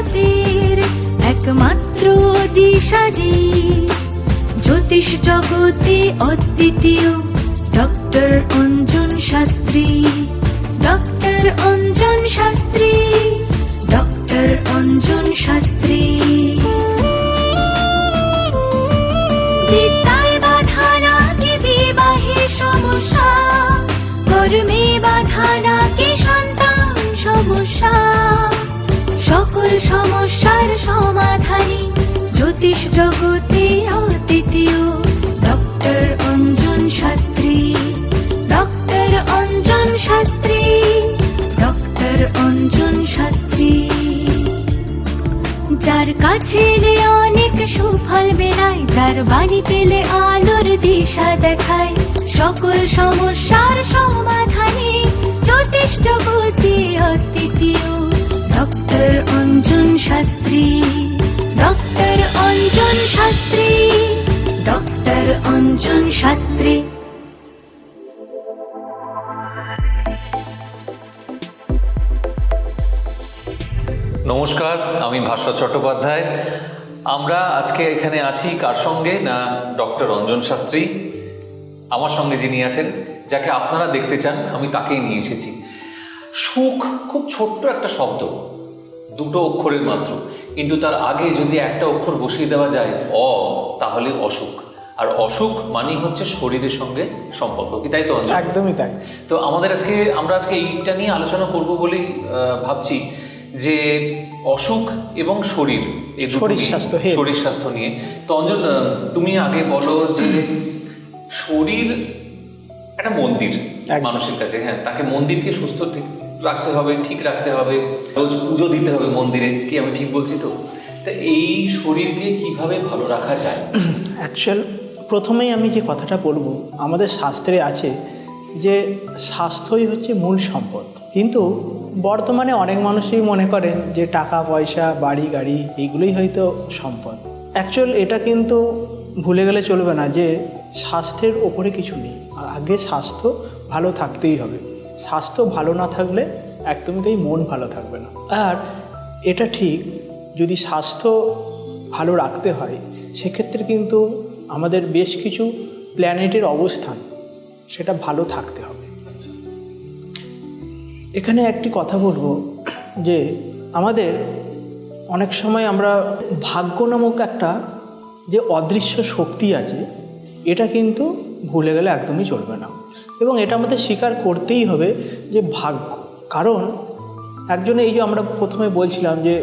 পথের একমাত্র দিশারি, জ্যোতিষ জগতে অদ্বিতীয় doctor Anjan Shastri, doctor Anjan Shastri, doctor Anjan Shastri. বিদ্যায় বাধা নাকি বিবাহে সমস্যা, কর্মে বাধা নাকি সন্তান সমস্যা, সকল সমস্যার সমাধানে জ্যোতিষ জগতে অদ্বিতীয় doctor Anjan Shastri, doctor Anjan Shastri, doctor Anjan Shastri. যার কাছে এলে অনেক সুফল বেড়ায়, যার বাণী পেলে আলোর দিশা দেখায়, সকল সমস্যার সমাধানে জ্যোতিষ জগতে অদ্বিতীয় doctor Anjan Shastri, doctor Anjan Shastri, doctor Anjan Shastri. নমস্কার, আমি ভাস্বর চট্টোপাধ্যায়। আমরা আজকে এখানে আছি কার সঙ্গে না, ডক্টর অঞ্জন শাস্ত্রী। আমার সঙ্গে যিনি আছেন, যাকে আপনারা দেখতে চান, আমি তাকেই নিয়ে এসেছি। সুখ খুব ছোট্ট একটা শব্দ, দুটো অক্ষরের মাত্র, কিন্তু তার আগে যদি একটা অক্ষর বসিয়ে দেওয়া যায় অ, তাহলে অসুখ। আর অসুখ মানেই হচ্ছে শরীরের সঙ্গে সম্পর্ক, কি তাই তো অঞ্জন? একদমই তাই। তো আমরা আজকে এইটা নিয়ে আলোচনা করব বলেই ভাবছি যে অসুখ এবং শরীর, এই শরীর স্বাস্থ্য নিয়ে। তো অঞ্জন, তুমি আগে বলো যে শরীর একটা মন্দির মানুষের কাছে। হ্যাঁ, তাকে মন্দিরকে সুস্থ রাখতে হবে, ঠিক রাখতে হবে, রোজ পুজো দিতে হবে মন্দিরে, কি আমি ঠিক বলছি তো? তা এই শরীরকে কিভাবে ভালো রাখা যায়? অ্যাকচুয়াল প্রথমেই আমি যে কথাটা বলবো, আমাদের শাস্ত্রে আছে যে স্বাস্থ্যই হচ্ছে মূল সম্পদ, কিন্তু বর্তমানে অনেক মানুষই মনে করেন যে টাকা পয়সা, বাড়ি গাড়ি এইগুলোই হয়তো সম্পদ। অ্যাকচুয়াল এটা কিন্তু ভুলে গেলে চলবে না যে স্বাস্থ্যের ওপরে কিছু নেই, আগে স্বাস্থ্য ভালো থাকতেই হবে। স্বাস্থ্য ভালো না থাকলে একদমই তাই মন ভালো থাকবে না। আর এটা ঠিক, যদি স্বাস্থ্য ভালো রাখতে হয় সেক্ষেত্রে কিন্তু আমাদের বেশ কিছু প্ল্যানেটের অবস্থান সেটা ভালো থাকতে হবে। এখানে একটি কথা বলবো যে আমাদের অনেক সময় আমরা ভাগ্য নামক একটা যে অদৃশ্য শক্তি আছে, এটা কিন্তু ভুলে গেলে একদমই চলবে না, এবং এটা আমাদের স্বীকার করতেই হবে যে ভাগ্য। কারণ একজনে, এই যে আমরা প্রথমে বলছিলাম যে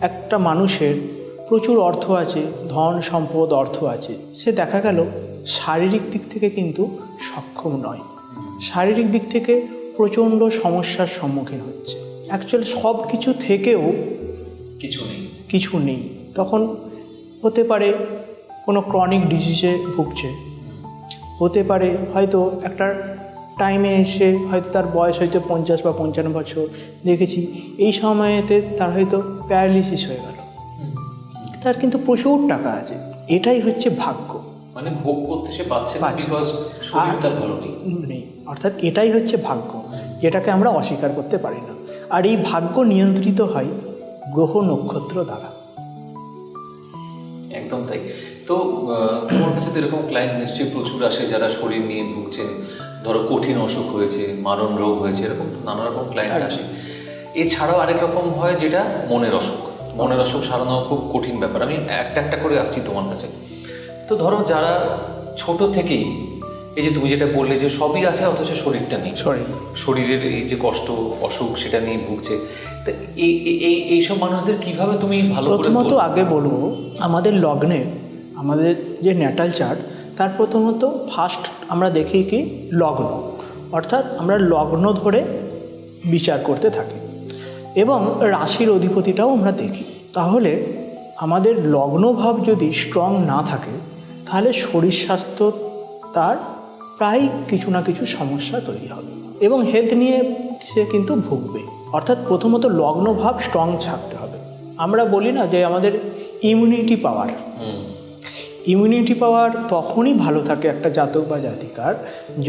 একটা মানুষের প্রচুর অর্থ আছে, ধন সম্পদ অর্থ আছে, সে দেখা গেল শারীরিক দিক থেকে কিন্তু সক্ষম নয়, শারীরিক দিক থেকে প্রচণ্ড সমস্যার সম্মুখীন হচ্ছে। অ্যাকচুয়ালি সব কিছু থেকেও কিছু নেই, তখন হতে পারে কোনো ক্রনিক ডিজিজে ভুগছে, হতে পারে হয়তো একটা টাইমে এসে হয়তো তার বয়স হয়তো 50 বা 55 বছর, দেখেছি এই সময়তে তার হয়তো প্যারালিসিস হয়ে গেল, তার কিন্তু প্রচুর টাকা আছে। এটাই হচ্ছে ভাগ্য, মানে ভোগ করতে সে পাচ্ছে না, বিকজ শরীরটা ভালো নেই। অর্থাৎ এটাই হচ্ছে ভাগ্য, যেটাকে আমরা অস্বীকার করতে পারি না। আর এই ভাগ্য নিয়ন্ত্রিত হয় গ্রহ নক্ষত্র দ্বারা। একদম তাই। তো তোমার কাছে তো এরকম ক্লায়েন্ট নিশ্চয়ই প্রচুর আসে যারা শরীর নিয়ে ভুগছেন, ধরো কঠিন অসুখ হয়েছে, মারণ রোগ হয়েছে, এরকম নানা রকম ক্লায়েন্ট আসে। এছাড়াও আরেক রকম হয় যেটা মনের অসুখ। মনের অসুখ সারানো খুব কঠিন ব্যাপার। আমি একটা করে আসছি তোমার কাছে। তো ধরো যারা ছোট থেকেই, এই যে তুমি যেটা বললে যে সবই আছে অথচ শরীরটা নেই, শরীরের এই যে কষ্ট অসুখ সেটা নিয়ে ভুগছে, তো এইসব মানুষদের কিভাবে তুমি ভালো? প্রথমত আগে বলবো, আমাদের লগ্নে, আমাদের যে ন্যাটাল চার্ট, তার প্রথমত ফার্স্ট আমরা দেখি কি লগ্ন, অর্থাৎ আমরা লগ্ন ধরে বিচার করতে থাকি, এবং রাশির অধিপতিটাও আমরা দেখি। তাহলে আমাদের লগ্নভাব যদি স্ট্রং না থাকে, তাহলে শরীর স্বাস্থ্য তার প্রায় কিছু না কিছু সমস্যা তৈরি হবে, এবং হেলথ নিয়ে সে কিন্তু ভুগবে। অর্থাৎ প্রথমত লগ্নভাব স্ট্রং থাকতে হবে। আমরা বলি না যে আমাদের ইমিউনিটি পাওয়ার তখনই ভালো থাকে একটা জাতক বা জাতিকার,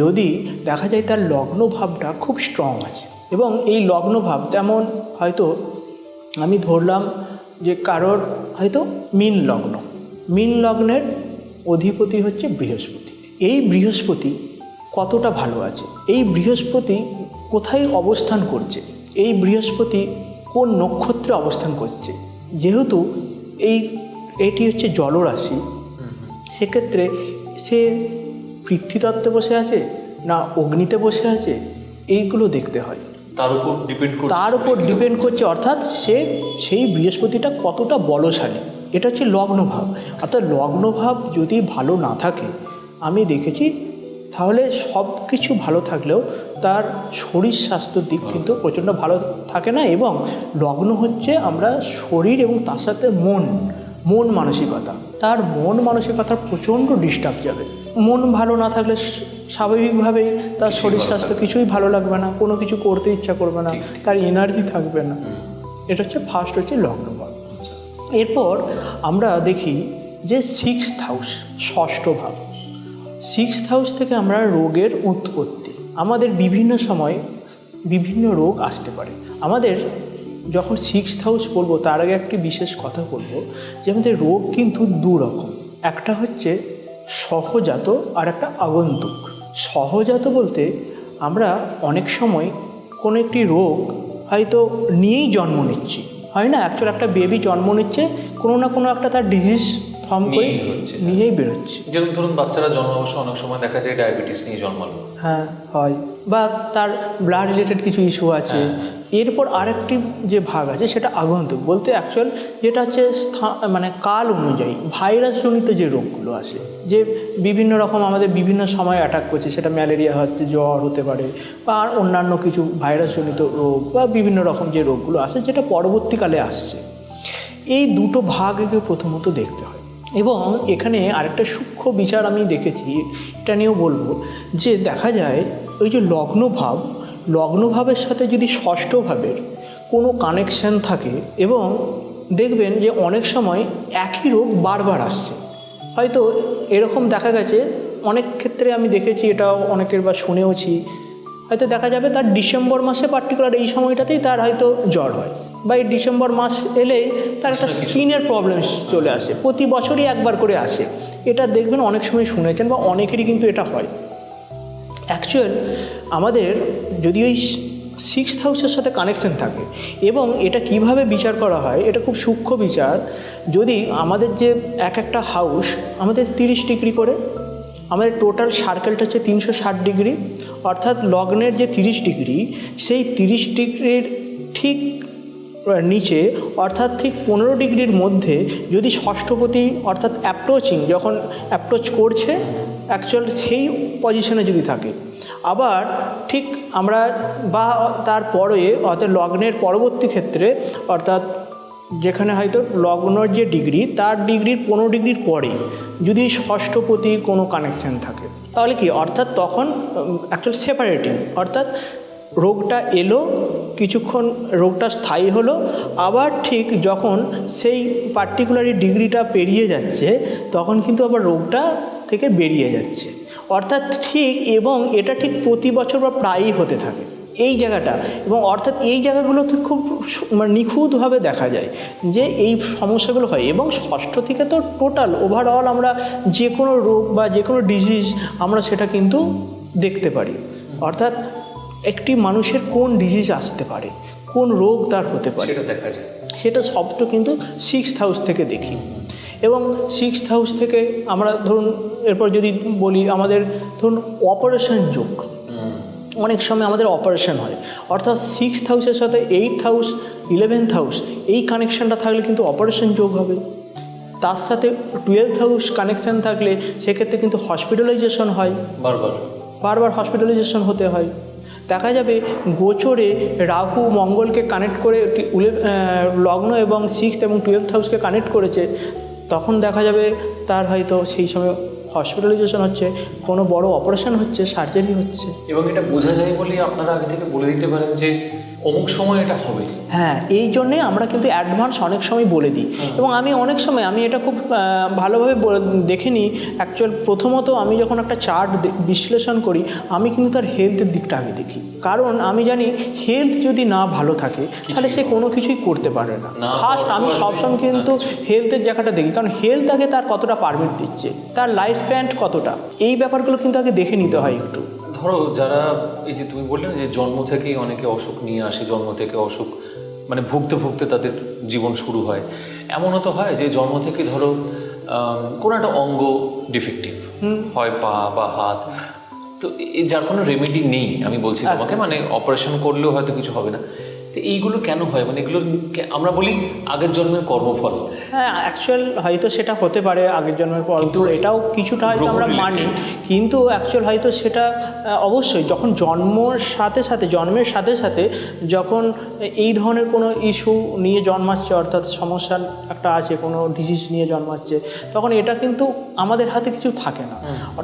যদি দেখা যায় তার লগ্নভাবটা খুব স্ট্রং আছে। এবং এই লগ্নভাব তেমন, হয়তো আমি ধরলাম যে কারোর হয়তো মীন লগ্ন, মীন লগ্নের অধিপতি হচ্ছে বৃহস্পতি। এই বৃহস্পতি কতটা ভালো আছে, এই বৃহস্পতি কোথায় অবস্থান করছে, এই বৃহস্পতি কোন নক্ষত্রে অবস্থান করছে, যেহেতু এটি হচ্ছে জলরাশি, সেক্ষেত্রে সে পৃথ্বীতত্ত্বে বসে আছে না অগ্নিতে বসে আছে, এইগুলো দেখতে হয়। তার উপর ডিপেন্ড করছে, অর্থাৎ সেই বৃহস্পতিটা কতটা বলশালী, এটা হচ্ছে লগ্নভাব। অর্থাৎ লগ্নভাব যদি ভালো না থাকে, আমি দেখেছি তাহলে সব কিছু ভালো থাকলেও তার শরীর স্বাস্থ্যের দিক কিন্তু প্রচণ্ড ভালো থাকে না। এবং লগ্ন হচ্ছে আমরা শরীর এবং তার সাথে মন মানসিকতা, তার মন মানসিকতার প্রচণ্ড ডিস্টার্ব যাবে। মন ভালো না থাকলে স্বাভাবিকভাবেই তার শরীর স্বাস্থ্য কিছুই ভালো লাগবে না, কোনো কিছু করতে ইচ্ছা করবে না, তার এনার্জি থাকবে না। এটা হচ্ছে ফার্স্ট হচ্ছে লগ্নভাব। এরপর আমরা দেখি যে 6th হাউস, ষষ্ঠ ভাব। 6th হাউস থেকে আমরা রোগের উৎপত্তি, আমাদের বিভিন্ন সময় বিভিন্ন রোগ আসতে পারে। আমাদের যখন 6th হাউস বলবো তার আগে একটি বিশেষ কথা বলবো যে আমাদের রোগ কিন্তু দু রকম, একটা হচ্ছে সহজাত আর একটা আগন্তুক। সহজাত বলতে আমরা অনেক সময় কোনো একটি রোগ হয়তো নিয়েই জন্ম নিচ্ছি, হয় না, অ্যাকচুয়ালি একটা বেবি জন্ম নিচ্ছে কোনো না কোনো একটা তার ডিজিজ ফর্ম করে নিজেই বেরোচ্ছে। যেমন ধরুন বাচ্চারা জন্মাবশ অনেক সময় দেখা যায় ডায়াবেটিস নিয়ে জন্মালো, হ্যাঁ হয়, বা তার ব্লাড রিলেটেড কিছু ইস্যু আছে। এরপর আরেকটি যে ভাগ আছে সেটা আগন্তুক বলতে অ্যাকচুয়াল যেটা হচ্ছে মানে কাল অনুযায়ী ভাইরাসজনিত যে রোগগুলো আছে, যে বিভিন্ন রকম আমাদের বিভিন্ন সময় অ্যাটাক করছে, সেটা ম্যালেরিয়া হচ্ছে, জ্বর হতে পারে, বা আর অন্যান্য কিছু ভাইরাসজনিত রোগ বা বিভিন্ন রকম যে রোগগুলো আছে যেটা পরবর্তীকালে আসছে। এই দুটো ভাগকে প্রথমত দেখতে হয়। এবং এখানে আরেকটা সূক্ষ্ম বিচার আমি দেখেছি, এটা নিয়েও বলবো, যে দেখা যায় ওই যে লগ্নভাবের সাথে যদি ষষ্ঠ ভাবের কোনো কানেকশান থাকে, এবং দেখবেন যে অনেক সময় একই রোগ বারবার আসছে। হয়তো এরকম দেখা গেছে অনেক ক্ষেত্রে, আমি দেখেছি এটা অনেকের বা শুনেওছি, হয়তো দেখা যাবে তার ডিসেম্বর মাসে পার্টিকুলার এই সময়টাতেই তার হয়তো জ্বর হয়, বা এই ডিসেম্বর মাস এলেই তার একটা স্কিনের প্রবলেম চলে আসে, প্রতি বছরই একবার করে আসে। এটা দেখবেন অনেক সময় শুনেছেন বা অনেকেরই কিন্তু এটা হয়। অ্যাকচুয়াল আমাদের যদি ওই 6th হাউসের সাথে কানেকশন থাকে, এবং এটা কিভাবে বিচার করা হয়, এটা খুব সূক্ষ্ম বিচার। যদি আমাদের যে একটা হাউস আমাদের 30 ডিগ্রি করে, আমাদের টোটাল সার্কেলটা হচ্ছে 360 ডিগ্রি, অর্থাৎ লগ্নের যে 30 ডিগ্রি, সেই 30 ডিগ্রির ঠিক নিচে অর্থাৎ ঠিক 15 ডিগ্রির মধ্যে যদি ষষ্ঠপতি অর্থাৎ যখন অ্যাপ্রোচ করছে অ্যাকচুয়াল সেই পজিশনে যদি থাকে, আবার ঠিক আমরা বা তারপরে অর্থাৎ লগ্নের পরবর্তী ক্ষেত্রে, অর্থাৎ যেখানে হয়তো লগ্নর যে ডিগ্রি তার ডিগ্রির 15 ডিগ্রির পরে যদি ষষ্ঠপতি কোনো কানেকশান থাকে, তাহলে কি অর্থাৎ তখন অ্যাকচুয়াল সেপারেটিং, অর্থাৎ রোগটা এলো, কিছুক্ষণ রোগটা স্থায়ী হলো, আবার ঠিক যখন সেই পার্টিকুলার ডিগ্রিটা পেরিয়ে যাচ্ছে তখন কিন্তু আবার রোগটা থেকে বেরিয়ে যাচ্ছে। অর্থাৎ ঠিক, এবং এটা ঠিক প্রতি বছর বা প্রায়ই হতে থাকে এই জায়গাটা। এবং অর্থাৎ এই জায়গাগুলোতে খুব মানে নিখুঁতভাবে দেখা যায় যে এই সমস্যাগুলো হয়। এবং ষষ্ঠ থেকে তো টোটাল ওভারঅল আমরা যে কোনো রোগ বা যে কোনো ডিজিজ আমরা সেটা কিন্তু দেখতে পারি। অর্থাৎ একটি মানুষের কোন ডিজিজ আসতে পারে, কোন রোগ তার হতে পারে, সেটা দেখা যায়, সেটা সবটা কিন্তু 6th হাউস থেকে দেখি। এবং 6th হাউস থেকে আমরা ধরুন এরপর যদি বলি, আমাদের ধরুন অপারেশন যোগ, অনেক সময় আমাদের অপারেশন হয়, অর্থাৎ 6th হাউসের সাথে 8th হাউস 11th হাউস এই কানেকশানটা থাকলে কিন্তু অপারেশন যোগ হবে। তার সাথে 12th হাউস কানেকশান থাকলে সেক্ষেত্রে কিন্তু হসপিটালাইজেশন হয়, বারবার হসপিটালাইজেশন হতে হয়। দেখা যাবে গোচরে রাহু মঙ্গলকে কানেক্ট করে লগ্ন এবং 6th এবং 12th হাউসকে কানেক্ট করেছে, তখন দেখা যাবে তার হয়তো সেই সময় হসপিটালাইজেশন হচ্ছে, কোনো বড় অপারেশন হচ্ছে, সার্জারি হচ্ছে। এবং এটা বোঝা যায় বলেই আপনারা আগে থেকে বলে দিতে পারেন যে অমুক সময় এটা হবে। হ্যাঁ, এই জন্যে আমরা কিন্তু অ্যাডভান্স অনেক সময় বলে দিই। এবং আমি অনেক সময় আমি এটা খুব ভালোভাবে দেখে নিই। অ্যাকচুয়াল প্রথমত আমি যখন একটা চার্ট বিশ্লেষণ করি, আমি কিন্তু তার হেলথের দিকটা আগে দেখি। কারণ আমি জানি হেলথ যদি না ভালো থাকে তাহলে সে কোনো কিছুই করতে পারে না। ফার্স্ট আমি সবসময় কিন্তু হেলথের জায়গাটা দেখি, কারণ হেলথ আগে তার কতটা পারমিট দিচ্ছে, তার লাইফ স্প্যান কতটা, এই ব্যাপারগুলো কিন্তু আগে দেখে নিতে হয় একটু। ধরো যারা এই যে তুমি বললে না যে জন্ম থেকেই অনেকে অসুখ নিয়ে আসে, জন্ম থেকে অসুখ মানে ভুগতে ভুগতে তাদের জীবন শুরু হয়, এমনও তো হয় যে জন্ম থেকে ধরো কোনো একটা অঙ্গ ডিফেক্টিভ হয়, পা বা হাত, তো যার কোনো রেমেডি নেই, আমি বলছি তোমাকে, মানে অপারেশন করলেও হয়তো কিছু হবে না। তো এইগুলো কেন হয়? মানে এগুলো আমরা বলি আগের জন্মের কর্মফল। হ্যাঁ, অ্যাকচুয়াল হয়তো সেটা হতে পারে আগের জন্মের পর, কিন্তু এটাও কিছুটা হয়তো আমরা মানি, কিন্তু অ্যাকচুয়াল হয়তো সেটা অবশ্যই যখন জন্মের সাথে সাথে যখন এই ধরনের কোনো ইস্যু নিয়ে জন্মাচ্ছে, অর্থাৎ সমস্যা একটা আছে, কোনো ডিজিজ নিয়ে জন্মাচ্ছে, তখন এটা কিন্তু আমাদের হাতে কিছু থাকে না।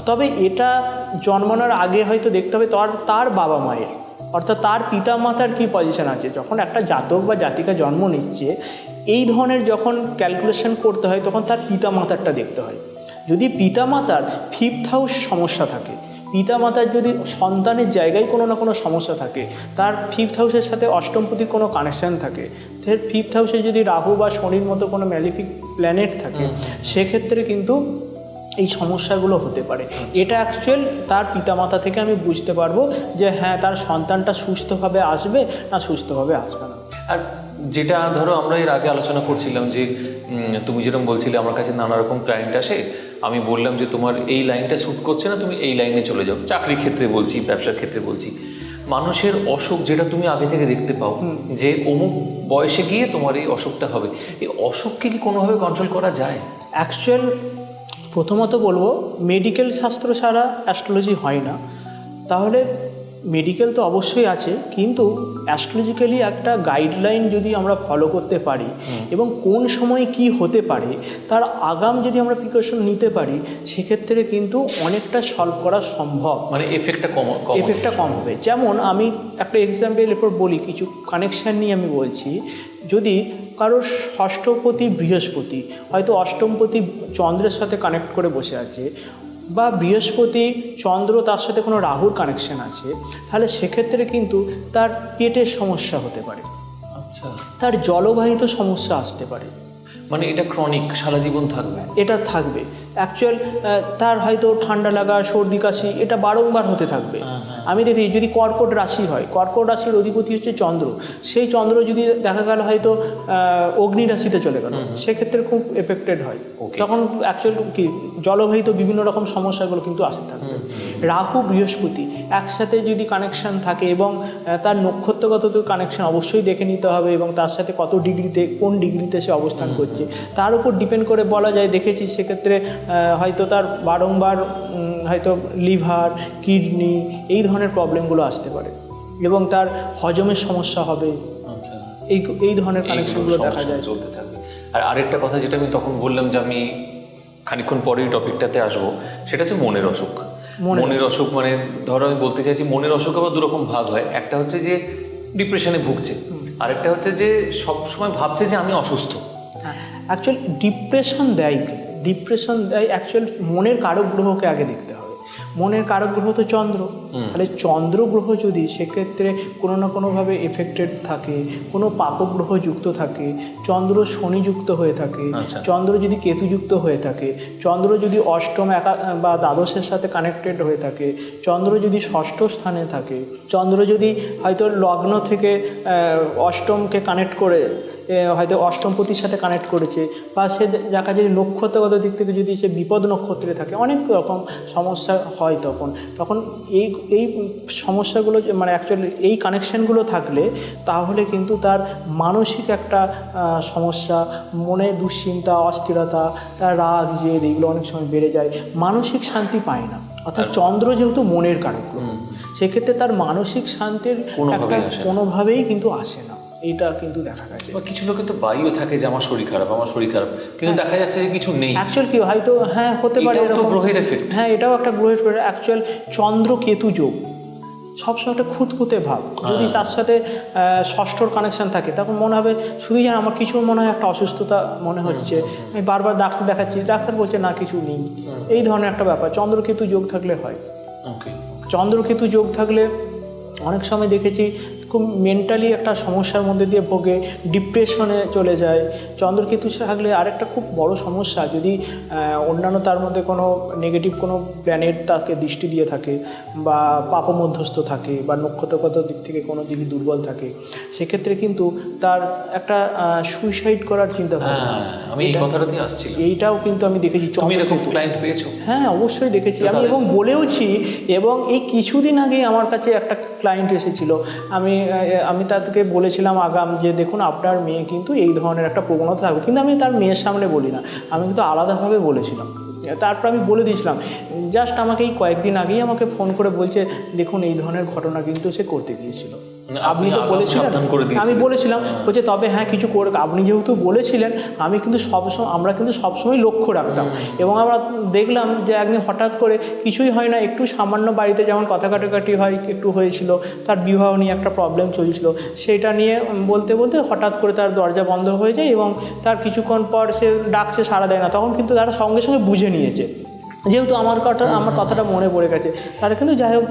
তবে এটা জন্মানোর আগে হয়তো দেখতে হবে তার বাবা মায়ের, অর্থাৎ তার পিতা মাতার কী পজিশন আছে। যখন একটা জাতক বা জাতিকা জন্ম নিচ্ছে, এই ধরনের যখন ক্যালকুলেশন করতে হয় তখন তার পিতা মাতারটা দেখতে হয়। যদি পিতা মাতার 5th হাউস সমস্যা থাকে, পিতা মাতার যদি সন্তানের জায়গায় কোনো না কোনো সমস্যা থাকে, তার 5th হাউসের সাথে অষ্টমপতির কোনো কানেকশান থাকে, 5th হাউসে যদি রাহু বা শনির মতো কোনো ম্যালিফিক প্ল্যানেট থাকে, সেক্ষেত্রে কিন্তু এই সমস্যাগুলো হতে পারে। এটা অ্যাকচুয়াল তার পিতামাতা থেকে আমি বুঝতে পারবো যে হ্যাঁ, তার সন্তানটা সুস্থভাবে আসবে না সুস্থভাবে আসবে না। আর যেটা ধরো আমরা এর আগে আলোচনা করছিলাম যে তুমি যেরকম বলছিলে আমার কাছে নানা রকম ক্লায়েন্ট আসে, আমি বললাম যে তোমার এই লাইনটা স্যুট করছে না, তুমি এই লাইনে চলে যাও। চাকরির ক্ষেত্রে বলছি, ব্যবসার ক্ষেত্রে বলছি, মানুষের অসুখ যেটা তুমি আগে থেকে দেখতে পাও যে অমুক বয়সে গিয়ে তোমার এই অসুখটা হবে, এই অসুখকে কি কোনোভাবে কন্ট্রোল করা যায়? অ্যাকচুয়াল প্রথমত বলবো, মেডিকেল শাস্ত্র ছাড়া অ্যাস্ট্রোলজি হয় না। তাহলে মেডিকেল তো অবশ্যই আছে, কিন্তু অ্যাস্ট্রোলজিক্যালি একটা গাইডলাইন যদি আমরা ফলো করতে পারি এবং কোন সময় কি হতে পারে তার আগাম যদি আমরা প্রিকশন নিতে পারি, সেক্ষেত্রে কিন্তু অনেকটা সলভ করা সম্ভব, মানে এফেক্টটা কম হবে। যেমন আমি একটা এক্সাম্পল এরপর বলি, কিছু কানেকশান নিয়ে আমি বলছি। যদি কারোর ষষ্ঠপতি বৃহস্পতি হয়তো অষ্টমপতি চন্দ্রের সাথে কানেক্ট করে বসে আছে, বা বৃহস্পতি চন্দ্র তার সাথে কোনো রাহুর কানেকশন আছে, তাহলে সেক্ষেত্রে কিন্তু তার পেটের সমস্যা হতে পারে। আচ্ছা, তার জলবাহিত সমস্যা আসতে পারে। মানে এটা ক্রনিক, সারা জীবন থাকবে? এটা থাকবে। অ্যাকচুয়াল তার হয়তো ঠান্ডা লাগা, সর্দি কাশি এটা বারংবার হতে থাকবে। আমি দেখি যদি কর্কট রাশি হয়, কর্কট রাশির অধিপতি হচ্ছে চন্দ্র, সেই চন্দ্র যদি দেখা গেল হয়তো অগ্নি রাশিতে চলে গেল, সেক্ষেত্রে খুব এফেক্টেড হয়। তখন অ্যাকচুয়াল কি জলবাহিত বিভিন্ন রকম সমস্যাগুলো কিন্তু আসতে থাকবে। রাহু বৃহস্পতি একসাথে যদি কানেকশান থাকে এবং তার নক্ষত্রগত কানেকশান অবশ্যই দেখে নিতে হবে, এবং তার সাথে কত ডিগ্রিতে, কোন ডিগ্রিতে সে অবস্থান করছে তার উপর ডিপেন্ড করে বলা যায়। দেখেছি সেক্ষেত্রে হয়তো তার বারংবার হয়তো লিভার, কিডনি এই ধরনের প্রবলেমগুলো আসতে পারে, এবং তার হজমের সমস্যা হবে। আচ্ছা, এই ধরনের কানেকশনগুলো দেখা যায়, চলতে থাকবে। আর আরেকটা কথা যেটা আমি তখন বললাম যে আমি খানিকক্ষণ পরেই টপিকটাতে আসবো, সেটা হচ্ছে মনের অসুখ। মনের অসুখ মানে ধরো আমি বলতে চাইছি, মনের অসুখ আবার দুরকম ভাগ হয়। একটা হচ্ছে যে ডিপ্রেশনে ভুগছে, আরেকটা হচ্ছে যে সবসময় ভাবছে যে আমি অসুস্থ। অ্যাকচুয়াল ডিপ্রেশন দেয় অ্যাকচুয়াল মনের কারক গ্রহকে আগে দেখতে হবে। মনের কারক গ্রহ তো চন্দ্র, তাহলে চন্দ্র গ্রহ যদি সেক্ষেত্রে কোনো না কোনোভাবে এফেক্টেড থাকে, কোনো পাপগ্রহ যুক্ত থাকে, চন্দ্র শনিযুক্ত হয়ে থাকে, চন্দ্র যদি কেতুযুক্ত হয়ে থাকে, চন্দ্র যদি অষ্টম বা দ্বাদশের সাথে কানেক্টেড হয়ে থাকে, চন্দ্র যদি ষষ্ঠ স্থানে থাকে, চন্দ্র যদি হয়তো লগ্ন থেকে অষ্টমকে কানেক্ট করে হয়তো অষ্টমপতির সাথে কানেক্ট করেছে, বা সে জায়গা যদি নক্ষত্রগত দিক থেকে যদি সে বিপদ নক্ষত্রে থাকে, অনেক রকম সমস্যা হয়। তখন এই সমস্যাগুলো মানে অ্যাকচুয়ালি এই কানেকশানগুলো থাকলে তাহলে কিন্তু তার মানসিক একটা সমস্যা, মনে দুশ্চিন্তা, অস্থিরতা, তার রাগ, জেদ এগুলো অনেক সময় বেড়ে যায়, মানসিক শান্তি পায় না। অর্থাৎ চন্দ্র যেহেতু মনের কারক, সেক্ষেত্রে তার মানসিক শান্তির একটা কোনোভাবেই কিন্তু আসে না। এটা কিন্তু দেখা গেছে। কিছু লোকের তো বায়ুও থাকে যে আমার শরীর খারাপ, কিন্তু দেখা যাচ্ছে যে কিছু নেই। অ্যাকচুয়াল কি হয়তো হ্যাঁ হতে পারে, গ্রহের এফেক্ট। হ্যাঁ, এটাও একটা গ্রহের। অ্যাকচুয়াল চন্দ্র কেতু যোগ, সবসময় একটা খুঁতখুঁতে ভাব। যদি তার সাথে ষষ্ঠর কানেকশন থাকে তখন মনে হবে শুধুই যেন আমার কিছু মনে হয় একটা অসুস্থতা মনে হচ্ছে, আমি বারবার ডাক্তার দেখাচ্ছি, ডাক্তার বলছে না কিছু নেই, এই ধরনের একটা ব্যাপার। চন্দ্রকেতু যোগ থাকলে হয়। চন্দ্রকেতু যোগ থাকলে অনেক সময় দেখেছি খুব মেন্টালি একটা সমস্যার মধ্যে দিয়ে ভোগে, ডিপ্রেশনে চলে যায়। চন্দ্রকেতু থাকলে আরেকটা খুব বড় সমস্যা, যদি অন্যান্য তার মধ্যে কোনো নেগেটিভ কোনো প্ল্যানেট তাকে দৃষ্টি দিয়ে থাকে বা পাপমধ্যস্থ থাকে বা নক্ষত্রগত দিক থেকে কোনো দিকে দুর্বল থাকে, সেক্ষেত্রে কিন্তু তার একটা সুইসাইড করার চিন্তা ভাবনা। আমি এই কথাটাতে আসছিলাম, এইটাও কিন্তু আমি দেখেছি। তুমি এরকম ক্লায়েন্ট পেয়েছো? হ্যাঁ, অবশ্যই দেখেছি আমি, এবং বলেওছি। এবং এই কিছুদিন আগে আমার কাছে একটা ক্লায়েন্ট এসেছিল, আমি তাদেরকে বলেছিলাম আগাম যে দেখুন আপনার মেয়ে কিন্তু এই ধরনের একটা প্রবণতা থাকবে, কিন্তু আমি তার মেয়ের সামনে বলি না, আমি কিন্তু আলাদাভাবে বলেছিলাম। তারপর আমি বলে দিয়েছিলাম, জাস্ট আমাকে এই কয়েকদিন আগেই আমাকে ফোন করে বলছে দেখুন এই ধরনের ঘটনা কিন্তু সে করতে গিয়েছিল। আপনি তো বলেছিলেন, আমি বলেছিলাম, বলছে তবে হ্যাঁ কিছু করে, আপনি যেহেতু বলেছিলেন আমি কিন্তু আমরা কিন্তু সবসময় লক্ষ্য রাখতাম। এবং আমরা দেখলাম যে একদিন হঠাৎ করে কিছুই হয় না, একটু সামান্য বাড়িতে যেমন কথা কাটাকাটি হয় একটু হয়েছিল, তার বিবাহ নিয়ে একটা প্রবলেম চলছিল, সেটা নিয়ে বলতে বলতে হঠাৎ করে তার দরজা বন্ধ হয়ে যায় এবং তার কিছুক্ষণ পর সে ডাকছে সাড়া দেয় না, তখন কিন্তু তারা সঙ্গে সঙ্গে বুঝে নিয়েছে, যেহেতু আমার কথাটা মনে পড়ে গেছে, তারা কিন্তু যাই হোক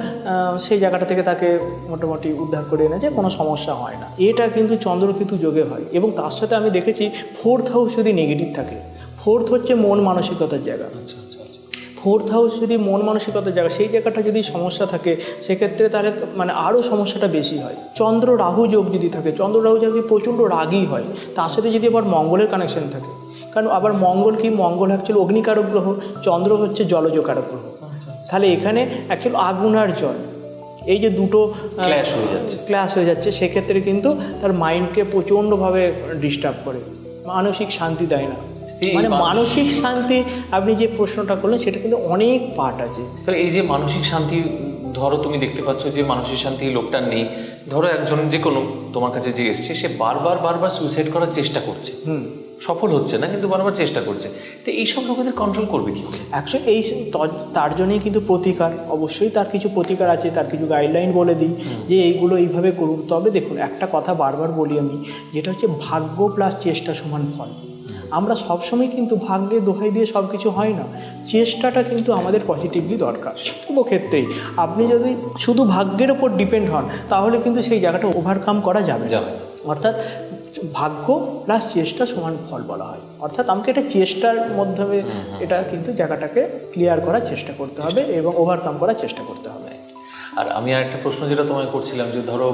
সেই জায়গাটা থেকে তাকে মোটামুটি উদ্ধার করে এনেছে, কোনো সমস্যা হয় না। এটা কিন্তু চন্দ্রকেতু যোগে হয়। এবং তার সাথে আমি দেখেছি 4th হাউস যদি নেগেটিভ থাকে, 4th হচ্ছে মন মানসিকতার জায়গা, 4th হাউস যদি মন মানসিকতার জায়গা, সেই জায়গাটা যদি সমস্যা থাকে সেক্ষেত্রে তাহলে মানে আরও সমস্যাটা বেশি হয়। চন্দ্র রাহু যোগ যদি থাকে, চন্দ্র রাহু যদি প্রচণ্ড রাগী হয়, তার সাথে যদি আবার মঙ্গলের কানেকশন থাকে, কারণ আবার মঙ্গল কি, মঙ্গল অ্যাকচুয়ালি অগ্নিকারক গ্রহ, চন্দ্র হচ্ছে জলজকারক গ্রহ, তাহলে এখানে অ্যাকচুয়ালি আগুন আর জল এই যে দুটো ক্ল্যাশ হয়ে যাচ্ছে, সেক্ষেত্রে কিন্তু তার মাইন্ডকে প্রচণ্ডভাবে ডিস্টার্ব করে, মানসিক শান্তি দেয় না। মানে মানসিক শান্তি, আপনি যে প্রশ্নটা করলেন সেটা কিন্তু অনেক পার্ট আছে। তো এই যে মানসিক শান্তি, ধরো তুমি দেখতে পাচ্ছ যে মানসিক শান্তি লোকটার নেই, ধরো একজন যে কোনো তোমার কাছে যে এসছে সে বারবার সুইসাইড করার চেষ্টা করছে, সফল হচ্ছে না কিন্তু বারবার চেষ্টা করছে, তো এইসব লোকেদের কন্ট্রোল করবে কি? অ্যাকচুয়ালি তার জন্যই কিন্তু প্রতিকার, অবশ্যই তার কিছু প্রতিকার আছে, তার কিছু গাইডলাইন বলে দিই যে এইগুলো এইভাবে করুন। তবে দেখুন একটা কথা বারবার বলি আমি, যেটা হচ্ছে ভাগ্য প্লাস চেষ্টা সমান ফল। আমরা সবসময় কিন্তু ভাগ্যের দোহাই দিয়ে সব কিছু হয় না, চেষ্টাটা কিন্তু আমাদের পজিটিভলি দরকার কোনো ক্ষেত্রেই। আপনি যদি শুধু ভাগ্যের ওপর ডিপেন্ড হন তাহলে কিন্তু সেই জায়গাটা ওভারকাম করা যাবে। অর্থাৎ ভাগ্য প্লাস চেষ্টা সমান ফল বলা হয়, অর্থাৎ আমাকে এটা চেষ্টার মাধ্যমে এটা কিন্তু জায়গাটাকে ক্লিয়ার করার চেষ্টা করতে হবে এবং ওভারকাম করার চেষ্টা করতে হবে। আর আমি আর একটা প্রশ্ন যেটা তোমায় করছিলাম, যে ধরো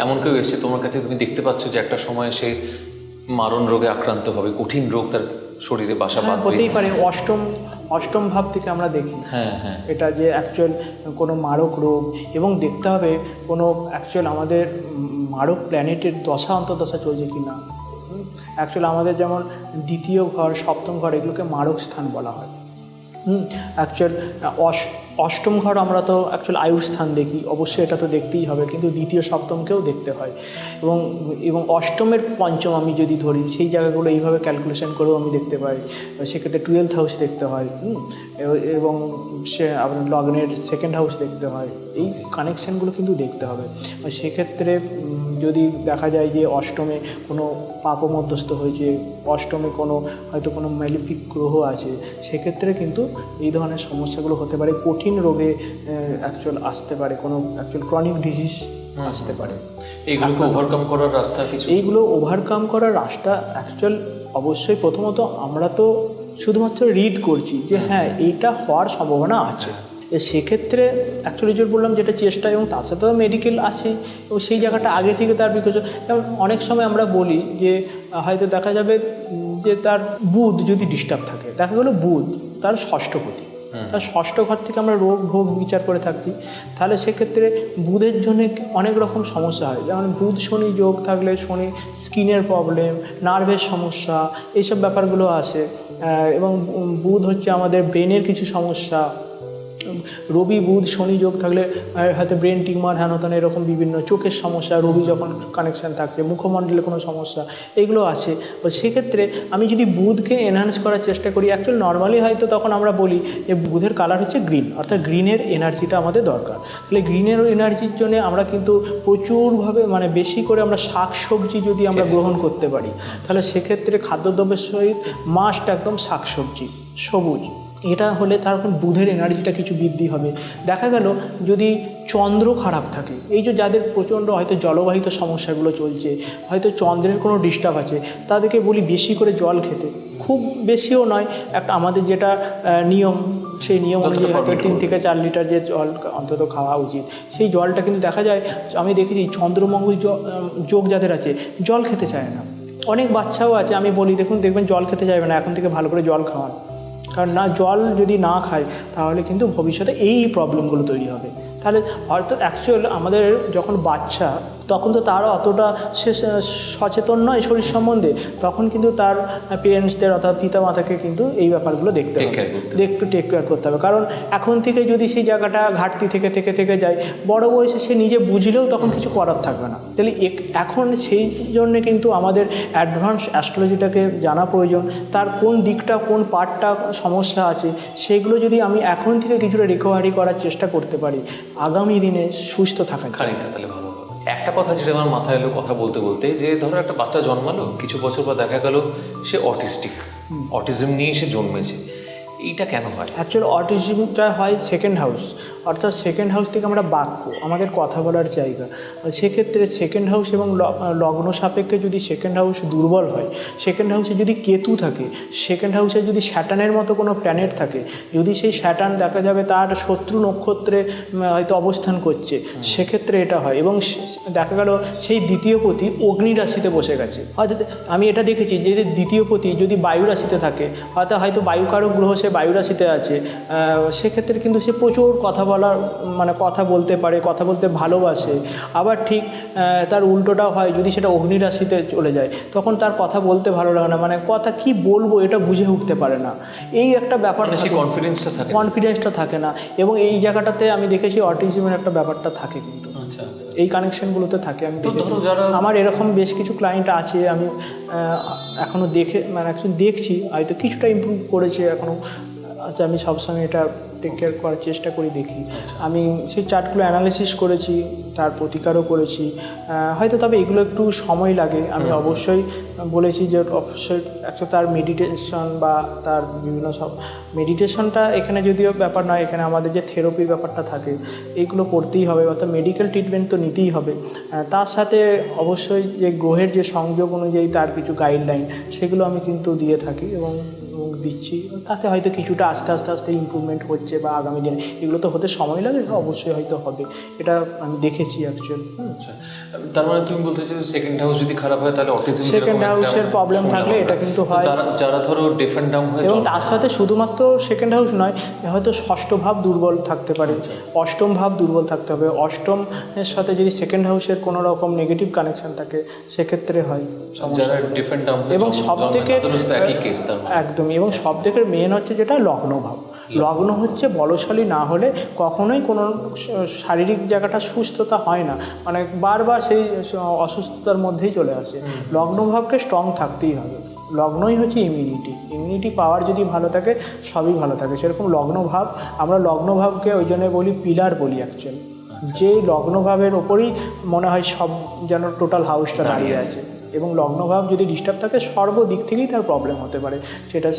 এমন কেউ এসছে তোমার কাছে, তুমি দেখতে পাচ্ছ যে একটা সময় সে মারণ রোগে আক্রান্ত হবে, কঠিন রোগ তার শরীরে বাসা বাঁধবে, হতেই পারে। অষ্টম ভাব থেকে আমরা দেখি এটা যে অ্যাকচুয়াল কোনো মারক রোগ, এবং দেখতে হবে কোনো অ্যাকচুয়াল আমাদের মারক প্ল্যানেটের দশা অন্তর্দশা চলছে কি না। অ্যাকচুয়াল আমাদের যেমন দ্বিতীয় ঘর, সপ্তম ঘর, এগুলোকে মারক স্থান বলা হয়। অ্যাকচুয়াল অষ্টম ঘর আমরা তো অ্যাকচুয়াল আয়ুর স্থান দেখি, অবশ্যই এটা তো দেখতেই হবে, কিন্তু দ্বিতীয় সপ্তমকেও দেখতে হয়। এবং অষ্টমের পঞ্চম আমি যদি ধরি, সেই জায়গাগুলো এইভাবে ক্যালকুলেশন করেও আমি দেখতে পাই, সেক্ষেত্রে 12th হাউস দেখতে হয়, এবং সে আপনার লগ্নের 2nd হাউস দেখতে হয়, এই কানেকশানগুলো কিন্তু দেখতে হবে। সেক্ষেত্রে যদি দেখা যায় যে অষ্টমে কোনো পাপমধ্যস্থ হয়েছে, অষ্টমে হয়তো কোনো ম্যালিফিক গ্রহ আছে, সেক্ষেত্রে কিন্তু এই ধরনের সমস্যাগুলো হতে পারে, কঠিন রোগে অ্যাকচুয়াল আসতে পারে, কোনো অ্যাকচুয়াল ক্রনিক ডিজিজ আসতে পারে। এইগুলোকে ওভারকাম করার রাস্তা কিছু? এইগুলো ওভারকাম করার রাস্তা অ্যাকচুয়াল অবশ্যই প্রথমত আমরা তো শুধুমাত্র রিড করছি যে হ্যাঁ এইটা হওয়ার সম্ভাবনা আছে, সেক্ষেত্রে অ্যাকচুয়ালি যে বললাম যেটা চেষ্টা, এবং তার সাথেও মেডিকেল আছে, এবং সেই জায়গাটা আগে থেকে তার বিকজ, যেমন অনেক সময় আমরা বলি যে হয়তো দেখা যাবে যে তার বুধ যদি ডিস্টার্ব থাকে, দেখা গেলো বুধ তার ষষ্ঠপতি, তার ষষ্ঠ ঘর থেকে আমরা রোগ ভোগ বিচার করে থাকি, তাহলে সেক্ষেত্রে বুধের জন্য অনেক রকম সমস্যা হয়। যেমন বুধ শনি যোগ থাকলে শনি স্কিনের প্রবলেম, নার্ভের সমস্যা, এইসব ব্যাপারগুলো আসে। এবং বুধ হচ্ছে আমাদের ব্রেনের কিছু সমস্যা, রবি বুধ শনি যোগ থাকলে হয়তো ব্রেন টিউমার হ্যানোতান এরকম বিভিন্ন চোখের সমস্যা, রবি যখন কানেকশান থাকছে, মুখমণ্ডলে কোনো সমস্যা এগুলো আছে। তো সেক্ষেত্রে আমি যদি বুধকে এনহ্যান্স করার চেষ্টা করি, অ্যাকচুয়ালি নর্মালি হয়তো তখন আমরা বলি যে বুধের কালার হচ্ছে গ্রিন, অর্থাৎ গ্রিনের এনার্জিটা আমাদের দরকার। তাহলে গ্রিনের এনার্জির জন্য আমরা কিন্তু প্রচুরভাবে মানে বেশি করে আমরা শাক সবজি যদি আমরা গ্রহণ করতে পারি, তাহলে সেক্ষেত্রে খাদ্যদ্রব্যের সহিত মাস্ট একদম শাক সবজি সবুজ, এটা হলে তার বুধের এনার্জিটা কিছু বৃদ্ধি হবে। দেখা গেল যদি চন্দ্র খারাপ থাকে, এই যে যাদের প্রচণ্ড হয়তো জলবাহিত সমস্যাগুলো চলছে, হয়তো চন্দ্রের কোনো ডিস্টার্ব আছে, তাদেরকে বলি বেশি করে জল খেতে, খুব বেশিও নয়, একটা আমাদের যেটা নিয়ম সেই নিয়ম অনুযায়ী হয়তো 3 থেকে 4 লিটার যে জল অন্তত খাওয়া উচিত। সেই জলটা কিন্তু দেখা যায়, আমি দেখেছি চন্দ্রমঙ্গল যোগ যাদের আছে জল খেতে চায় না। অনেক বাচ্চাও আছে, আমি বলি দেখবেন জল খেতে চাইবে না, এখন থেকে ভালো করে জল খাওয়ান, কারণ না জল যদি না খায় তাহলে কিন্তু ভবিষ্যতে এই প্রবলেমগুলো তৈরি হবে। তাহলে হয়তো অ্যাকচুয়াল আমাদের যখন বাচ্চা তখন তো তার অতটা সে সচেতন নয় শরীর সম্বন্ধে, তখন কিন্তু তার পেরেন্টসদের অর্থাৎ পিতা মাতাকে কিন্তু এই ব্যাপারগুলো দেখতে হবে, একটু টেক কেয়ার করতে হবে। কারণ এখন থেকে যদি সেই জায়গাটা ঘাটতি থেকে যায়, বড় বয়সে সে নিজে বুঝলেও তখন কিছু করার থাকবে না। তাহলে এখন সেই জন্যে কিন্তু আমাদের অ্যাডভান্স অ্যাস্ট্রোলজিটাকে জানা প্রয়োজন, তার কোন দিকটা কোন পার্টটা সমস্যা আছে সেগুলো যদি আমি এখন থেকে কিছুটা রিকভারি করার চেষ্টা করতে পারি, আগামী দিনে সুস্থ থাকা খানিকটা তাহলে ভালো হবে। একটা কথা যেটা আমার মাথায় এলো কথা বলতে বলতে, যে ধরো একটা বাচ্চা জন্মালো, কিছু বছর পর দেখা গেল সে অটিজম নিয়ে সে জন্মেছে, এইটা কেন হয়? অ্যাকচুয়ালি অটিজমটা হয় সেকেন্ড হাউস, অর্থাৎ সেকেন্ড হাউস থেকে আমরা বাক্য আমাদের কথা বলার জায়গা, সেক্ষেত্রে সেকেন্ড হাউস এবং লগ্ন সাপেক্ষে যদি সেকেন্ড হাউস দুর্বল হয়, সেকেন্ড হাউসে যদি কেতু থাকে, সেকেন্ড হাউসে যদি স্যাটার্নের মতো কোনো প্ল্যানেট থাকে, যদি সেই স্যাটার্ন দেখা যাবে তার শত্রু নক্ষত্রে হয়তো অবস্থান করছে, সেক্ষেত্রে এটা হয়। এবং দেখা গেল সেই দ্বিতীয় পতি অগ্নি রাশিতে বসে গেছে, হয়তো আমি এটা দেখেছি যে দ্বিতীয় পতি যদি বায়ু রাশিতে থাকে, হয়তো বায়ুকারক গ্রহ সে বায়ু রাশিতে আছে, সেক্ষেত্রে কিন্তু সে প্রচুর কথা বলার মানে কথা বলতে পারে, কথা বলতে ভালোবাসে। আবার ঠিক তার উল্টোটাও হয়, যদি সেটা অগ্নি রাশিতে চলে যায় তখন তার কথা বলতে ভালো লাগে না, মানে কথা কি বলবো এটা বুঝে উঠতে পারে না, এই একটা ব্যাপার, কনফিডেন্সটা থাকে না। এবং এই জায়গাটাতে আমি দেখেছি অটিজমের একটা ব্যাপারটা থাকে, কিন্তু এই কানেকশনগুলোতে থাকে। আমি আমার এরকম বেশ কিছু ক্লায়েন্ট আছে, আমি এখনও দেখছি হয়তো কিছুটা ইমপ্রুভ করেছে এখনও। আচ্ছা, আমি সবসময় এটা টেক কেয়ার করার চেষ্টা করি, দেখি আমি সেই চার্টগুলো অ্যানালিসিস করেছি, তার প্রতিকারও করেছি হয়তো, তবে এগুলো একটু সময় লাগে। আমি অবশ্যই বলেছি যে অবশ্যই একটা তার মেডিটেশন বা তার বিভিন্ন সব মেডিটেশনটা এখানে যদিও ব্যাপার নয়, এখানে আমাদের যে থেরাপির ব্যাপারটা থাকে এইগুলো করতেই হবে, অর্থাৎ মেডিকেল ট্রিটমেন্ট তো নিতেই হবে। তার সাথে অবশ্যই যে গ্রহের যে সংযোগ অনুযায়ী তার কিছু গাইডলাইন সেগুলো আমি কিন্তু দিয়ে থাকি এবং দিচ্ছি, তাতে হয়তো কিছুটা আস্তে আস্তে ইমপ্রুভমেন্ট হচ্ছে, বা আগামী দিনে এগুলো তো হতে সময় লাগে, অবশ্যই হয়তো হবে, এটা আমি দেখেছি অ্যাকচুয়ালি। আচ্ছা, তার মানে তুমি বলতে চাইছো সেকেন্ড হাউস যদি খারাপ হয় তাহলে অটিজম, সেকেন্ড হাউসের প্রবলেম থাকলে এটা কিন্তু হয়, যারা ধরো ডিফ অ্যান্ড ডাউন হয়। এবং তার সাথে শুধুমাত্র সেকেন্ড হাউস নয়, হয়তো ষষ্ঠ ভাব দুর্বল থাকতে পারে, অষ্টম ভাব দুর্বল থাকতে হবে। অষ্টমের সাথে যদি সেকেন্ড হাউসের কোনো রকম নেগেটিভ কানেকশন থাকে সেক্ষেত্রে হয় সমস্যা। এবং সব থেকে একদমই, এবং সব থেকে মেন হচ্ছে যেটা লগ্ন ভাব। লগ্ন হচ্ছে বলশালী না হলে কখনোই কোনো শারীরিক জায়গাটা সুস্থতা হয় না, মানে বারবার সেই অসুস্থতার মধ্যেই চলে আসে। লগ্নভাবকে স্ট্রং থাকতেই হবে, লগ্নই হচ্ছে ইমিউনিটি পাওয়ার যদি ভালো থাকে সবই ভালো থাকে। সেরকম লগ্নভাব, আমরা লগ্নভাবকে ওই জন্য বলি পিলার বলি অ্যাকচুয়ালি, যে লগ্নভাবের ওপরই মনে হয় সব যেন টোটাল হাউসটা দাঁড়িয়ে আছে। এবং লগ্নভাব যদি ডিস্টার্ব থাকে সর্বদিক থেকেই তার প্রবলেম হতে পারে, সেটা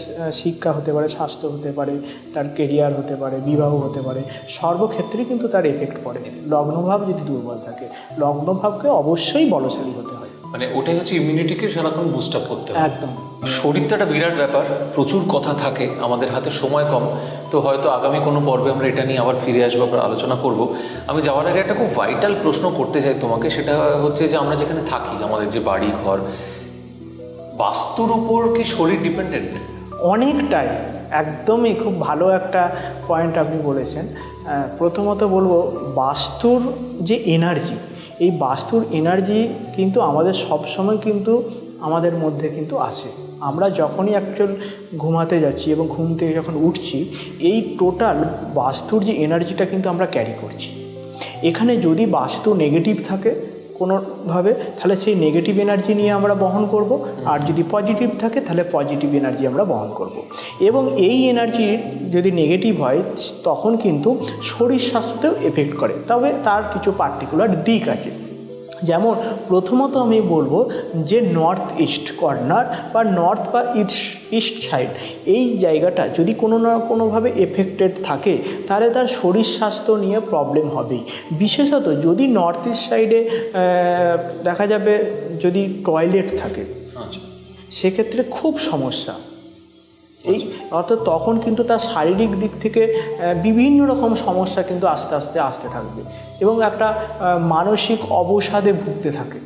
শিক্ষা হতে পারে, স্বাস্থ্য হতে পারে, তার কেরিয়ার হতে পারে, বিবাহ হতে পারে, সর্বক্ষেত্রেই কিন্তু তার এফেক্ট পড়ে। লগ্নভাব যদি দুর্বল থাকে, লগ্নভাবকে অবশ্যই বলশালী হতে হয়, মানে ওটাই হচ্ছে ইমিউনিটিকে সারাক্ষণ বুস্ট আপ করতে হয়। একদম। শরীরটা একটা বিরাট ব্যাপার, প্রচুর কথা থাকে, আমাদের হাতে সময় কম, তো হয়তো আগামী কোনো পর্বে আমরা এটা নিয়ে আবার ফিরে আসবো, আবার আলোচনা করব। আমি যাওয়ার আগে একটা খুব ভাইটাল প্রশ্ন করতে চাই তোমাকে, সেটা হচ্ছে যে আমরা যেখানে থাকি, আমাদের যে বাড়ি ঘর, বাস্তুর উপর কি শরীর ডিপেন্ডেন্ট? অনেকটাই, একদমই খুব ভালো একটা পয়েন্ট আপনি বলেছেন। প্রথমত বলবো বাস্তুর যে এনার্জি, এই বাস্তুর এনার্জি কিন্তু আমাদের সবসময় কিন্তু আমাদের মধ্যে কিন্তু আসে, আমরা যখনই অ্যাকচুয়াল ঘুমাতে যাচ্ছি এবং ঘুম থেকে যখন উঠছি, এই টোটাল বাস্তুর যে এনার্জিটা কিন্তু আমরা ক্যারি করছি। এখানে যদি বাস্তু নেগেটিভ থাকে কোনোভাবে, তাহলে সেই নেগেটিভ এনার্জি নিয়ে আমরা বহন করব, আর যদি পজিটিভ থাকে তাহলে পজিটিভ এনার্জি আমরা বহন করব। এবং এই এনার্জি যদি নেগেটিভ হয় তখন কিন্তু শরীর স্বাস্থ্যেও এফেক্ট করে। তবে তার কিছু পার্টিকুলার দিক আছে। যেমন প্রথমত আমি বলবো যে নর্থ ইস্ট কর্নার বা নর্থ বা ইস্ট সাইড, এই জায়গাটা যদি কোনো না কোনোভাবে এফেক্টেড থাকে তাহলে তার শরীর স্বাস্থ্য নিয়ে প্রবলেম হবেই। বিশেষত যদি নর্থ ইস্ট সাইডে দেখা যাবে যদি টয়লেট থাকে, সেক্ষেত্রে খুব সমস্যা। এই অর্থাৎ তখন কিন্তু তার শারীরিক দিক থেকে বিভিন্ন রকম সমস্যা কিন্তু আস্তে আস্তে আসতে থাকবে এবং একটা মানসিক অবসাদে ভুগতে থাকে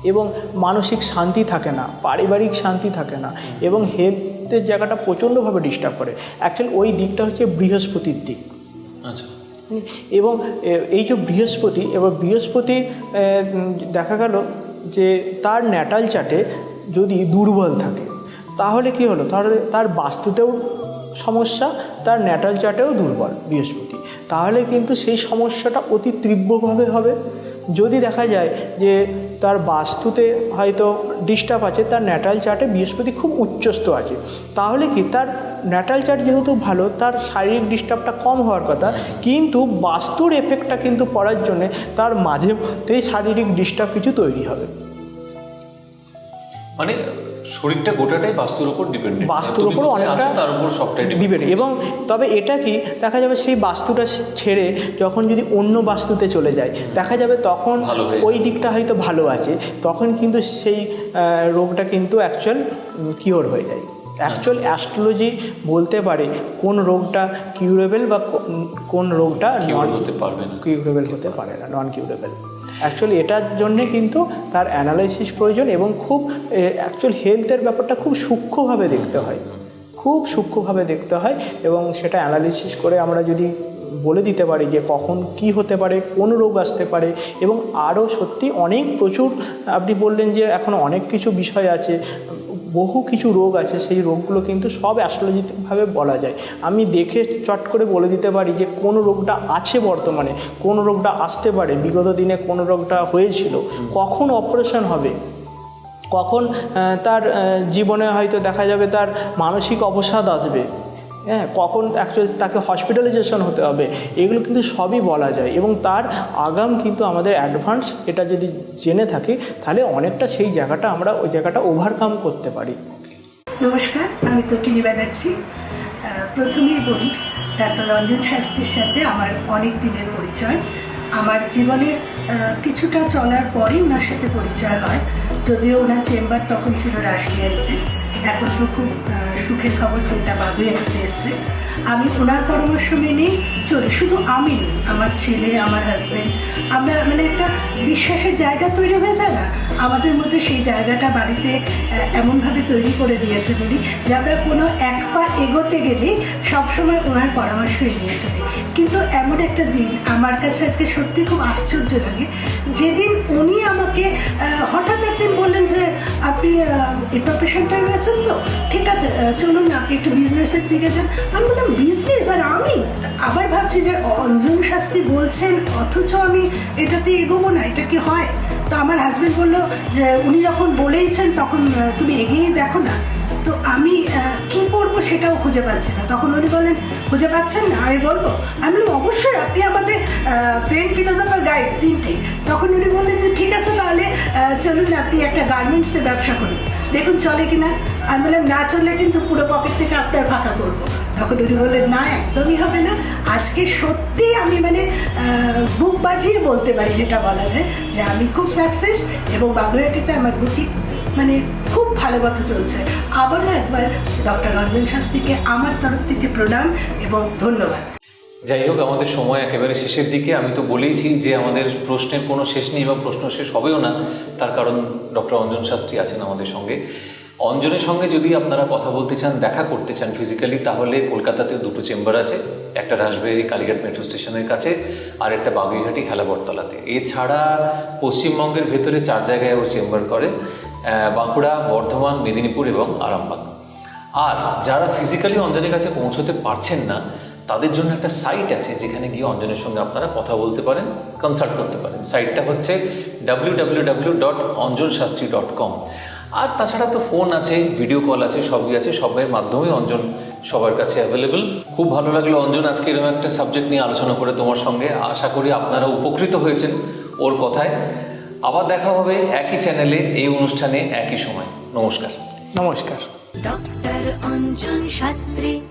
এবং মানসিক শান্তি থাকে না, পারিবারিক শান্তি থাকে না এবং হেলথের জায়গাটা প্রচণ্ডভাবে ডিস্টার্ব করে। অ্যাকচুয়ালি ওই দিকটা হচ্ছে বৃহস্পতির দিক। এবং এই যে বৃহস্পতি, এবার বৃহস্পতি দেখা গেল যে তার ন্যাটাল চার্টে যদি দুর্বল থাকে তাহলে কি হলো, তাহলে তার বাস্তুতেও সমস্যা, তার ন্যাটাল চার্টেও দুর্বল বৃহস্পতি, তাহলে কিন্তু সেই সমস্যাটা অতি তীব্রভাবে হবে। যদি দেখা যায় যে তার বাস্তুতে হয়তো ডিস্টার্ব আছে, তার ন্যাটাল চার্টে বৃহস্পতি খুব উচ্চস্থ আছে, তাহলে কি তার ন্যাটাল চার্ট যেহেতু ভালো, তার শারীরিক ডিস্টার্বটা কম হওয়ার কথা, কিন্তু বাস্তুর এফেক্টটা কিন্তু পড়ার জন্যে তার মাঝে মধ্যেই শারীরিক ডিস্টার্ব কিছু তৈরি হবে। মানে শরীরটা গোটাটাই বাস্তুর উপর ডিপেন্ডেন্ট, বাস্তুর উপর অনেকটা তার উপর সবটাই ডিপেন্ড। এবং তবে এটা কি দেখা যাবে, সেই বাস্তুটা ছেড়ে যখন যদি অন্য বাস্তুতে চলে যায় দেখা যাবে তখন ওই দিকটা হয়তো ভালো আছে, তখন কিন্তু সেই রোগটা কিন্তু অ্যাকচুয়াল কিওর হয়ে যায়। অ্যাকচুয়াল অ্যাস্ট্রোলজি বলতে পারে কোন রোগটা কিউরেবল বা কোন রোগটা নন হতে পারবে না, কিউরেবল হতে পারে না, নন কিউরেবল। অ্যাকচুয়ালি এটার জন্যে কিন্তু তার অ্যানালাইসিস প্রয়োজন এবং খুব অ্যাকচুয়াল হেলথের ব্যাপারটা খুব সূক্ষ্মভাবে দেখতে হয়, খুব সূক্ষ্মভাবে দেখতে হয় এবং সেটা অ্যানালাইসিস করে আমরা যদি বলে দিতে পারি যে কখন কি হতে পারে, কোন রোগ আসতে পারে। এবং আরও সত্যি অনেক প্রচুর, আপনি বললেন যে এখন অনেক কিছু বিষয় আছে, বহু কিছু রোগ আছে, সেই রোগগুলো কিন্তু সব অ্যাস্ট্রোলজিভাবে বলা যায়। আমি দেখে চট করে বলে দিতে পারি যে কোন রোগটা আছে বর্তমানে, কোন রোগটা আসতে পারে, বিগত দিনে কোন রোগটা হয়েছিল, কখন অপারেশন হবে, কখন তার জীবনে হয়তো দেখা যাবে তার মানসিক অবসাদ আসবে, হ্যাঁ, কখন অ্যাকচুয়ালি তাকে হসপিটালাইজেশন হতে হবে, এগুলো কিন্তু সবই বলা যায়। এবং তার আগাম কিন্তু আমাদের অ্যাডভান্স এটা যদি জেনে থাকি তাহলে অনেকটা সেই জায়গাটা আমরা ওই জায়গাটা ওভারকাম করতে পারি। নমস্কার, আমি তটিনী ব্যানার্জি। প্রথমেই বলি, ডাক্তার রঞ্জন শাস্ত্রীর সাথে আমার অনেক দিনের পরিচয়। আমার জীবনের কিছুটা চলার পরেই ওনার সাথে পরিচয় হয়, যদিও ওনার চেম্বার তখন ছিল রাসবিহারীতে। এখন তো খুব সুখের খবর যেটা বাদুয়াটিতে এসছে। আমি ওনার পরামর্শ মেনেই চলি। শুধু আমি নই, আমার ছেলে, আমার হাজব্যান্ড, আমরা মানে একটা বিশ্বাসের জায়গা তৈরি হয়ে যায় না আমাদের মধ্যে, সেই জায়গাটা বাড়িতে এমনভাবে তৈরি করে দিয়েছে বলি যে আমরা কোনো এক পা এগোতে গেলেই সবসময় ওনার পরামর্শই নিয়ে চলি। কিন্তু এমন একটা দিন আমার কাছে আজকে সত্যি খুব আশ্চর্য লাগে, যেদিন উনি আমাকে হঠাৎ একদিন বললেন যে আপনি এই প্রফেশনটায় রয়েছেন তো, ঠিক আছে চলুন না আপনি একটু বিজনেসের দিকে যান। আমি বললাম বিজনেস, আর আমি আবার ভাবছি যে অঞ্জন শাস্ত্রী বলছেন অথচ আমি এটাতে এগোবো না, এটা কি হয়? তো আমার হাজব্যান্ড বললো যে উনি যখন বলেইছেন তখন তুমি এগিয়ে দেখো না। তো আমি কী করবো সেটাও খুঁজে পাচ্ছি না। তখন উনি বলেন খুঁজে পাচ্ছেন না, আমি বলবো? আমি বললাম অবশ্যই, আপনি আমাদের ফ্রেন্ড, ফিলোসফার, গাইড তিনটেই। তখন উনি বললেন যে ঠিক আছে তাহলে চলুন আপনি একটা গার্মেন্টসের ব্যবসা করুন, দেখুন চলে কিনা। আমি বললাম না চললে কিন্তু পুরো পকেট থেকে আপনার ফাঁকা করবো। তখন উনি বললেন না একদমই হবে না। আজকে সত্যি আমি মানে বুক বাজিয়ে বলতে পারি, যেটা বলা যায় যে আমি খুব সাকসেস এবং বাগুইআটিতে আমার বুটিক মানে খুব ভালো মতো চলছে। আবারও একবার ডক্টর রঞ্জন শাস্ত্রীকে আমার তরফ থেকে প্রণাম এবং ধন্যবাদ। যাই হোক, আমাদের সময় একেবারে শেষের দিকে। আমি তো বলেইছি যে আমাদের প্রশ্নের কোনো শেষ নেই এবং প্রশ্ন শেষ হবেও না, তার কারণ ডক্টর অঞ্জন শাস্ত্রী আছেন আমাদের সঙ্গে। অঞ্জনের সঙ্গে যদি আপনারা কথা বলতে চান, দেখা করতে চান ফিজিক্যালি, তাহলে কলকাতাতে দুটো চেম্বার আছে, একটা রাসবিহারী কালীঘাট মেট্রো স্টেশনের কাছে আর একটা বাগুইহাটি হেলাবরতলাতে। এছাড়া পশ্চিমবঙ্গের ভেতরে 4 জায়গায় ওর চেম্বার করে। বাঁকুড়া, বর্ধমান, মেদিনীপুর এবং আরামবাগ। আর যারা ফিজিক্যালি অঞ্জনের কাছে পৌঁছতে পারছেন না, তাদের জন্য একটা সাইট আছে যেখানে গিয়ে অঞ্জনের সঙ্গে আপনারা কথা বলতে পারেন, কনসাল্ট করতে পারেন। সাইটটা হচ্ছে www.anjanshastri.com। আর তাছাড়া তো ফোন আছে, ভিডিও কল আছে, সবই আছে, সবের মাধ্যমে অঞ্জন সবার কাছে অ্যাভেলেবল। খুব ভালো লাগলো অঞ্জন আজকে এরকম একটা সাবজেক্ট নিয়ে আলোচনা করে তোমার সঙ্গে। আশা করি আপনারা উপকৃত হয়েছেন ওর কথায়। আবার দেখা হবে একই চ্যানেলে, এই অনুষ্ঠানে একই সময়। নমস্কার। নমস্কার। ডক্টর অঞ্জন শাস্ত্রী।